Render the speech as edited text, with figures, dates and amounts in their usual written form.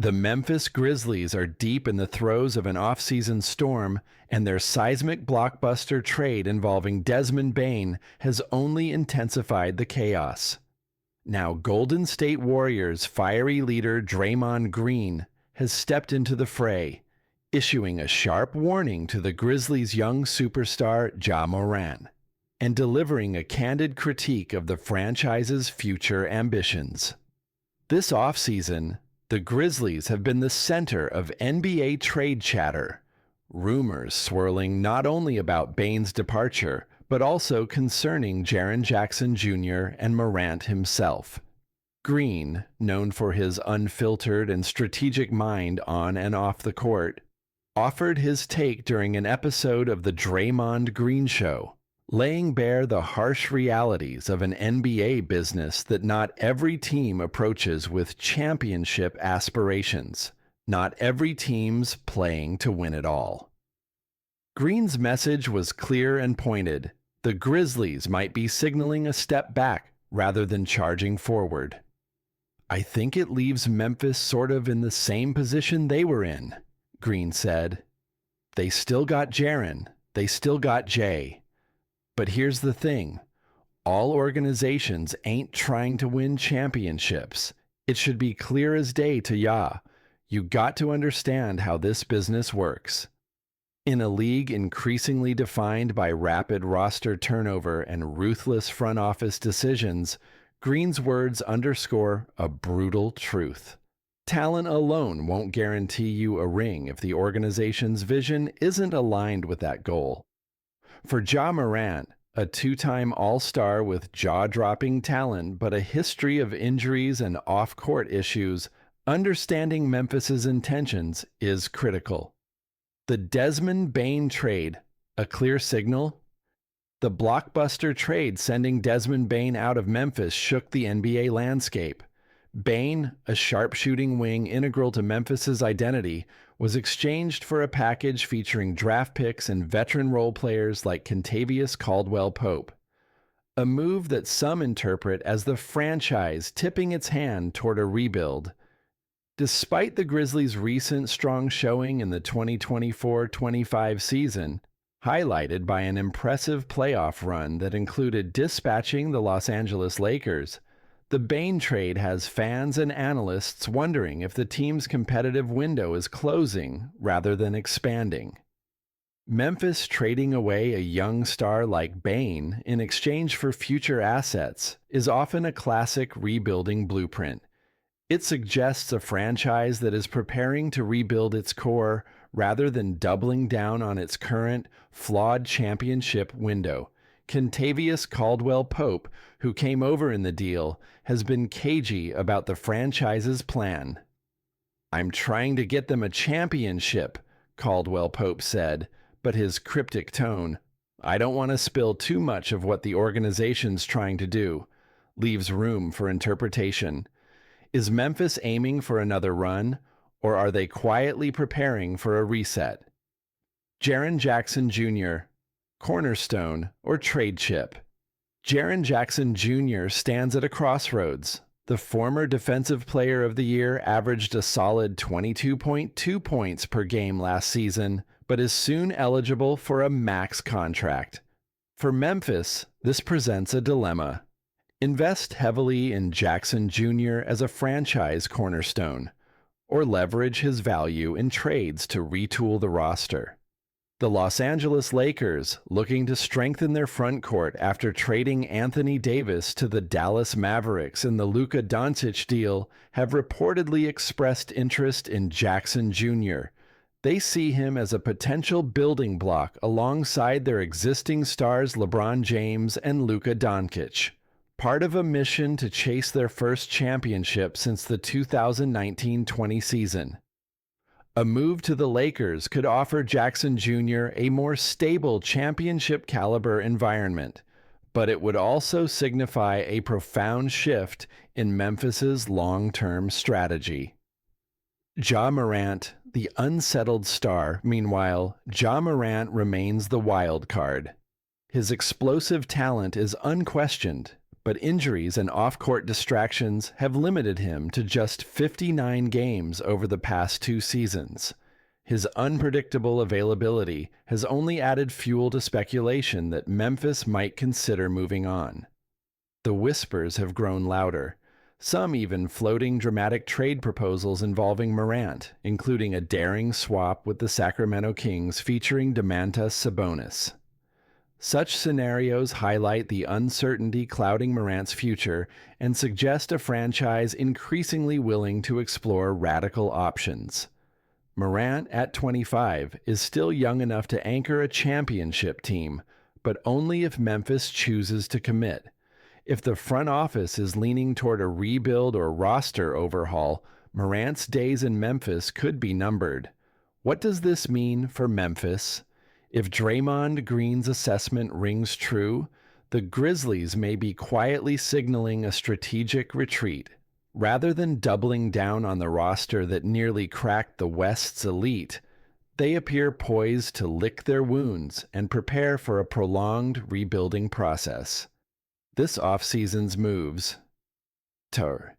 The Memphis Grizzlies are deep in the throes of an offseason storm, and their seismic blockbuster trade involving Desmond Bane has only intensified the chaos. Now, Golden State Warriors fiery leader Draymond Green has stepped into the fray, issuing a sharp warning to the Grizzlies' young superstar Ja Morant, and delivering a candid critique of the franchise's future ambitions. This offseason, the Grizzlies have been the center of NBA trade chatter, rumors swirling not only about Bane's departure, but also concerning Jaren Jackson Jr. and Morant himself. Green, known for his unfiltered and strategic mind on and off the court, offered his take during an episode of the Draymond Green Show, laying bare the harsh realities of an NBA business that not every team approaches with championship aspirations. Not every team's playing to win it all. Green's message was clear and pointed. The Grizzlies might be signaling a step back rather than charging forward. "I think it leaves Memphis sort of in the same position they were in," Green said. "They still got Jaren, they still got Jay. But here's the thing, all organizations ain't trying to win championships. It should be clear as day to Ya. You got to understand how this business works." In a league increasingly defined by rapid roster turnover and ruthless front office decisions, Green's words underscore a brutal truth. Talent alone won't guarantee you a ring if the organization's vision isn't aligned with that goal. For Ja Morant, a two-time All-Star with jaw-dropping talent but a history of injuries and off-court issues, understanding Memphis's intentions is critical. The Desmond Bane trade, a clear signal? The blockbuster trade sending Desmond Bane out of Memphis shook the NBA landscape. Bane, a sharpshooting wing integral to Memphis's identity, was exchanged for a package featuring draft picks and veteran role players like Kentavious Caldwell-Pope. A move that some interpret as the franchise tipping its hand toward a rebuild. Despite the Grizzlies' recent strong showing in the 2024-25 season, highlighted by an impressive playoff run that included dispatching the Los Angeles Lakers, the Bane trade has fans and analysts wondering if the team's competitive window is closing rather than expanding. Memphis trading away a young star like Bane in exchange for future assets is often a classic rebuilding blueprint. It suggests a franchise that is preparing to rebuild its core rather than doubling down on its current, flawed championship window. Kentavious Caldwell-Pope, who came over in the deal, has been cagey about the franchise's plan. "I'm trying to get them a championship," Caldwell-Pope said, but his cryptic tone, "I don't want to spill too much of what the organization's trying to do," leaves room for interpretation. Is Memphis aiming for another run, or are they quietly preparing for a reset? Jaren Jackson Jr., cornerstone or trade chip? Jaren Jackson Jr. stands at a crossroads. The former Defensive Player of the Year averaged a solid 22.2 points per game last season, but is soon eligible for a max contract. For Memphis, this presents a dilemma. Invest heavily in Jackson Jr. as a franchise cornerstone, or leverage his value in trades to retool the roster. The Los Angeles Lakers, looking to strengthen their front court after trading Anthony Davis to the Dallas Mavericks in the Luka Doncic deal, have reportedly expressed interest in Jackson Jr. They see him as a potential building block alongside their existing stars LeBron James and Luka Doncic, part of a mission to chase their first championship since the 2019-20 season. A move to the Lakers could offer Jackson Jr. a more stable championship-caliber environment, but it would also signify a profound shift in Memphis's long-term strategy. Ja Morant, the unsettled star. Meanwhile, Ja Morant remains the wild card. His explosive talent is unquestioned, but injuries and off-court distractions have limited him to just 59 games over the past 2 seasons. His unpredictable availability has only added fuel to speculation that Memphis might consider moving on. The whispers have grown louder, some even floating dramatic trade proposals involving Morant, including a daring swap with the Sacramento Kings featuring Domantas Sabonis. Such scenarios highlight the uncertainty clouding Morant's future and suggest a franchise increasingly willing to explore radical options. Morant, at 25, is still young enough to anchor a championship team, but only if Memphis chooses to commit. If the front office is leaning toward a rebuild or roster overhaul, Morant's days in Memphis could be numbered. What does this mean for Memphis? If Draymond Green's assessment rings true, the Grizzlies may be quietly signaling a strategic retreat. Rather than doubling down on the roster that nearly cracked the West's elite, they appear poised to lick their wounds and prepare for a prolonged rebuilding process. This offseason's moves. Tor.